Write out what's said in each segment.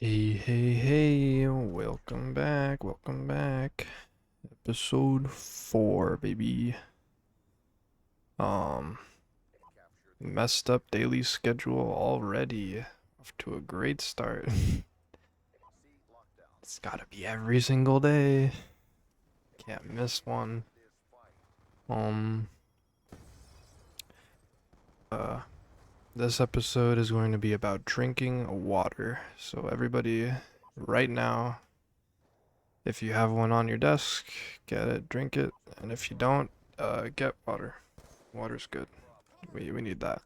Hey, welcome back. Episode 4, baby. Um, Messed up daily schedule already. Off to a great start. It's gotta be every single day. Can't miss one. Um, uh, this episode is going to be about drinking water. So everybody, right now, if you have one on your desk, get it, drink it, and if you don't, get water. Water's good. We need that.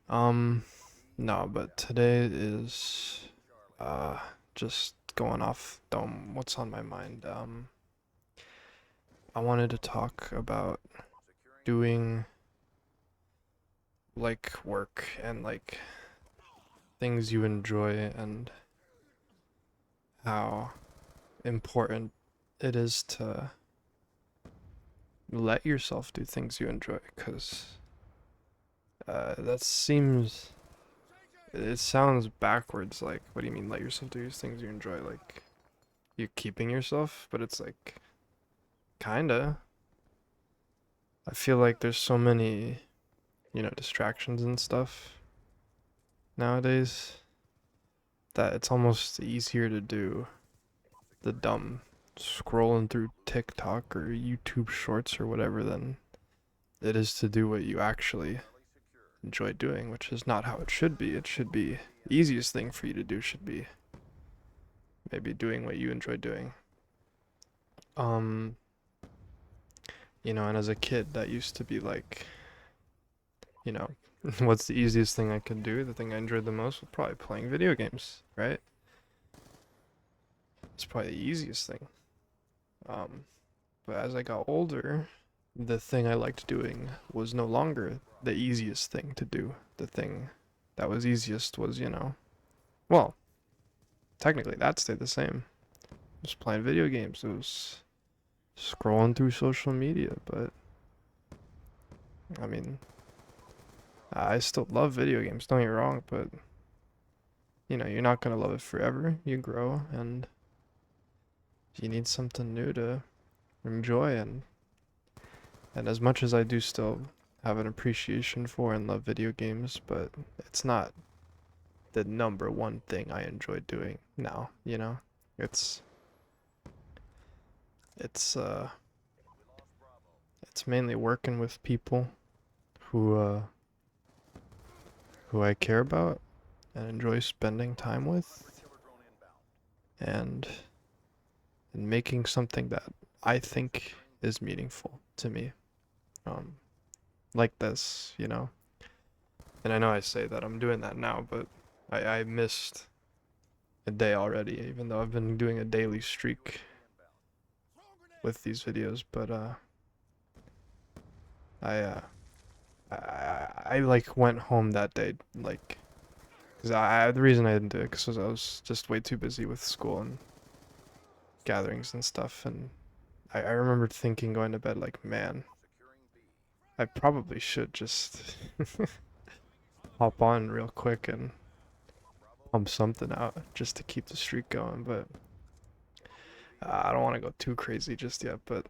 Um, no, but today is uh just going off dome. What's on my mind? I wanted to talk about doing like work and like things you enjoy and how important it is to let yourself do things you enjoy, because that seems it sounds backwards. Like, what do you mean let yourself do things you enjoy? Like, you're keeping yourself, but it's like kinda. I feel like there's so many, distractions and stuff nowadays that it's almost easier to do the dumb scrolling through TikTok or YouTube shorts or whatever than it is to do what you actually enjoy doing, which is not how it should be. It should be the easiest thing for you to do should be maybe doing what you enjoy doing. Um, and as a kid that used to be like, you know, what's the easiest thing I could do? The thing I enjoyed the most was probably playing video games, right? It's probably the easiest thing. Um, but as I got older, the thing I liked doing was no longer the easiest thing to do. The thing that was easiest was, well, technically that stayed the same. Just playing video games. It was scrolling through social media, but I mean, I still love video games, don't get me wrong, but you're not gonna love it forever. You grow and you need something new to enjoy, and as much as I do still have an appreciation for and love video games, but it's not the number one thing I enjoy doing now, It's it's uh it's mainly working with people who uh who I care about and enjoy spending time with, and making something that I think is meaningful to me. Um like this. And I know I say that I'm doing that now, but I missed a day already, even though I've been doing a daily streak with these videos. But I I like went home that day, like, cause the reason I didn't do it, cause I was just way too busy with school and gatherings and stuff, and I remember thinking going to bed like, man, I probably should just hop on real quick and pump something out just to keep the streak going, but I don't want to go too crazy just yet, but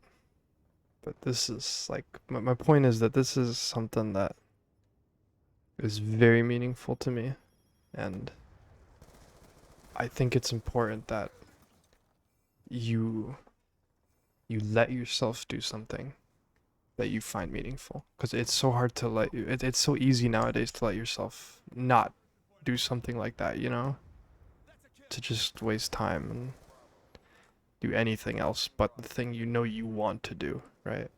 this is like my point is that this is something that is very meaningful to me, and I think it's important that you you let yourself do something that you find meaningful, because it's so hard to it's so easy nowadays to let yourself not do something like that, to just waste time and do anything else but the thing you want to do, right?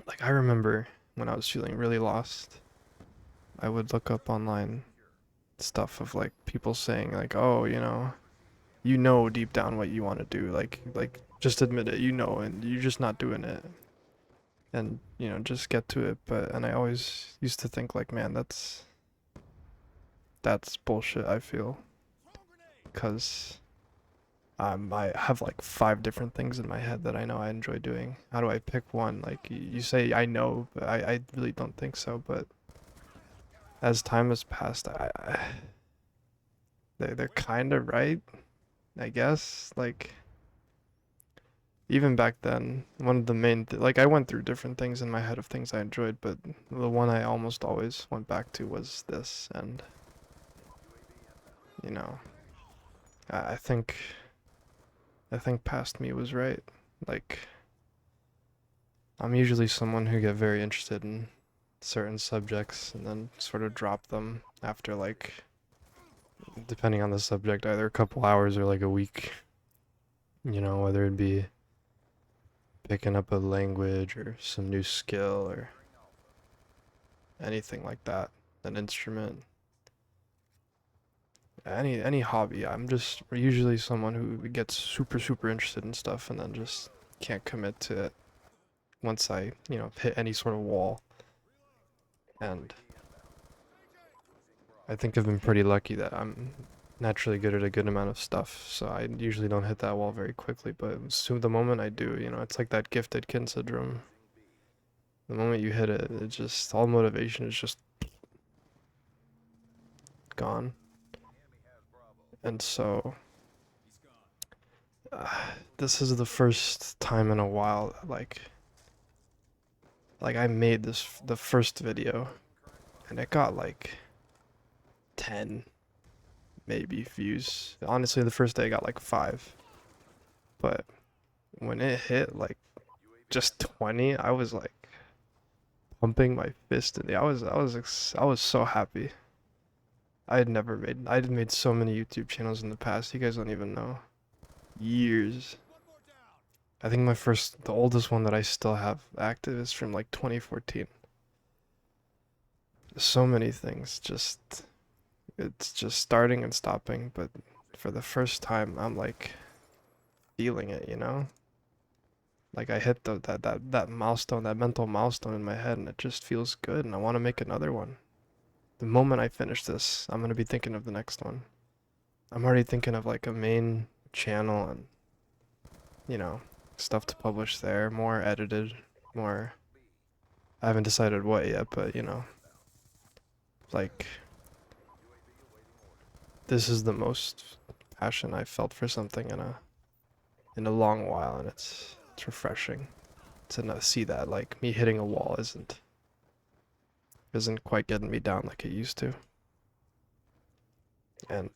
Like, I remember when I was feeling really lost, I would look up online stuff of like people saying like, "Oh, deep down what you want to do. Like just admit it, and you're just not doing it." And, just get to it. But and I always used to think like, man, that's bullshit, I feel, cuz I have like five different things in my head that I know I enjoy doing. How do I pick one? Like, you say I know, but I really don't think so. But as time has passed, they're kind of right, I guess. Like even back then, one of the like I went through different things in my head of things I enjoyed, but the one I almost always went back to was this, and you know, I think past me was right. Like I'm usually someone who get very interested in certain subjects and then sort of drop them after like depending on the subject, either a couple hours or like a week. You know, whether it be picking up a language or some new skill or anything like that, an instrument, any hobby. I'm just usually someone who gets super interested in stuff and then just can't commit to it once I, hit any sort of wall. And I think I've been pretty lucky that I'm naturally good at a good amount of stuff, so I usually don't hit that wall very quickly, but soon the moment I do, it's like that gifted kid syndrome. The moment you hit it, it just, all motivation is just gone. And so, this is the first time in a while, like I made the first video, and it got like 10, maybe views. Honestly, the first day I got like 5. But when it hit like just 20, I was like pumping my fist in the I was so happy. I'd made so many YouTube channels in the past. You guys don't even know. Years. I think the oldest one that I still have active is from like 2014. So many things, it's just starting and stopping, but for the first time, I'm like feeling it, you know? Like I hit that milestone, that mental milestone in my head, and it just feels good, and I want to make another one. The moment I finish this, I'm gonna be thinking of the next one. I'm already thinking of like a main channel and, you know, stuff to publish there, more edited, more. I haven't decided what yet, but like this is the most passion I've felt for something in a long while, and it's refreshing to not see that like me hitting a wall isn't quite getting me down like it used to. And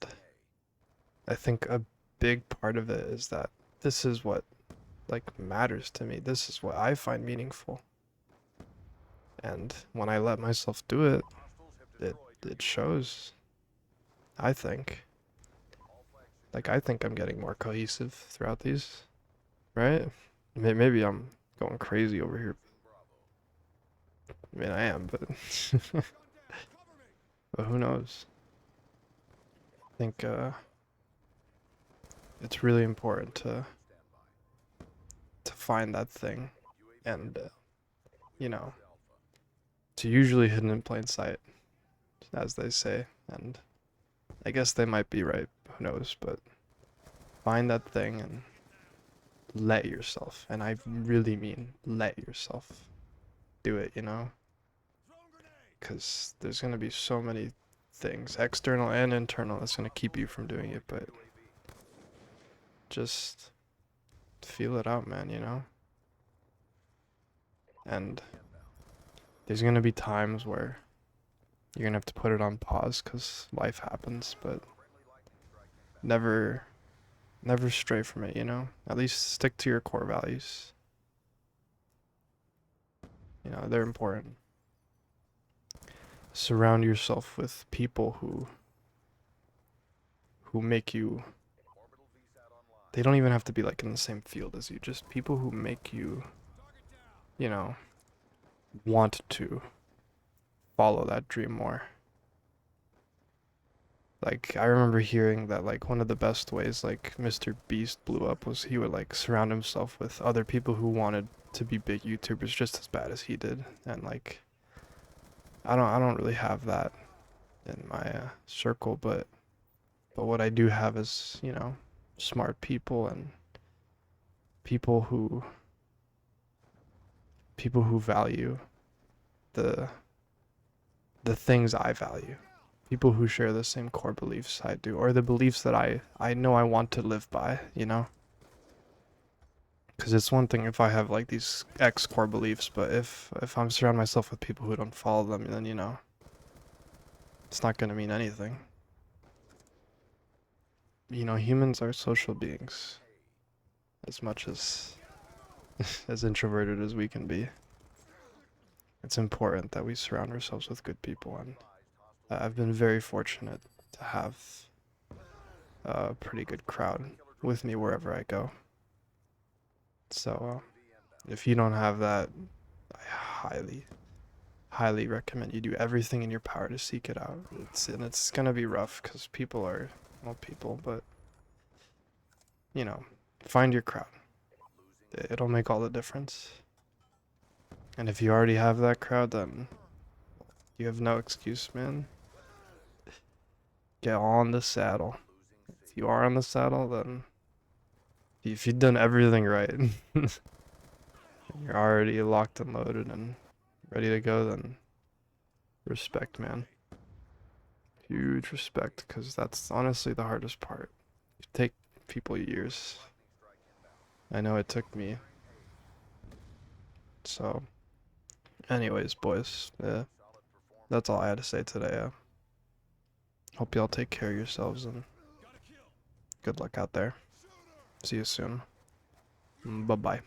I think a big part of it is that this is what like matters to me. This is what I find meaningful. And when I let myself do it, it shows. I think. Like I think I'm getting more cohesive throughout these, right? Maybe I'm going crazy over here. I mean, I am, but but who knows? I think it's really important to find that thing and you know, to usually hidden in plain sight, as they say. And I guess they might be right, who knows, but find that thing and let yourself, and I really mean let yourself do it, because there's going to be so many things, external and internal, that's going to keep you from doing it, but just feel it out, man. And there's going to be times where you're going to have to put it on pause because life happens, but never stray from it, At least stick to your core values. They're important. Surround yourself with people who make you, they don't even have to be like in the same field as you, just people who make you, you know, want to follow that dream more. Like I remember hearing that like one of the best ways like Mr. Beast blew up was he would like surround himself with other people who wanted to be big YouTubers just as bad as he did. And like I don't really have that in my circle, but what I do have is, smart people and people who value the the things I value. People who share the same core beliefs I do, or the beliefs that I know I want to live by, you know? Because it's one thing if I have like these X core beliefs, but if I'm surrounding myself with people who don't follow them, then you know, it's not gonna mean anything. You know, humans are social beings, as much as as introverted as we can be. It's important that we surround ourselves with good people, and I've been very fortunate to have a pretty good crowd with me wherever I go. So, if you don't have that, I highly recommend you do everything in your power to seek it out. It's gonna be rough because people are, well, people, but you know, find your crowd. It'll make all the difference. And if you already have that crowd, then you have no excuse, man. Get on the saddle. If you are on the saddle, then if you've done everything right, you're already locked and loaded and ready to go, then respect, man. Huge respect, because that's honestly the hardest part. It take people years. I know it took me. So, anyways, boys, that's all I had to say today. Hope y'all take care of yourselves and good luck out there. See you soon. Bye bye.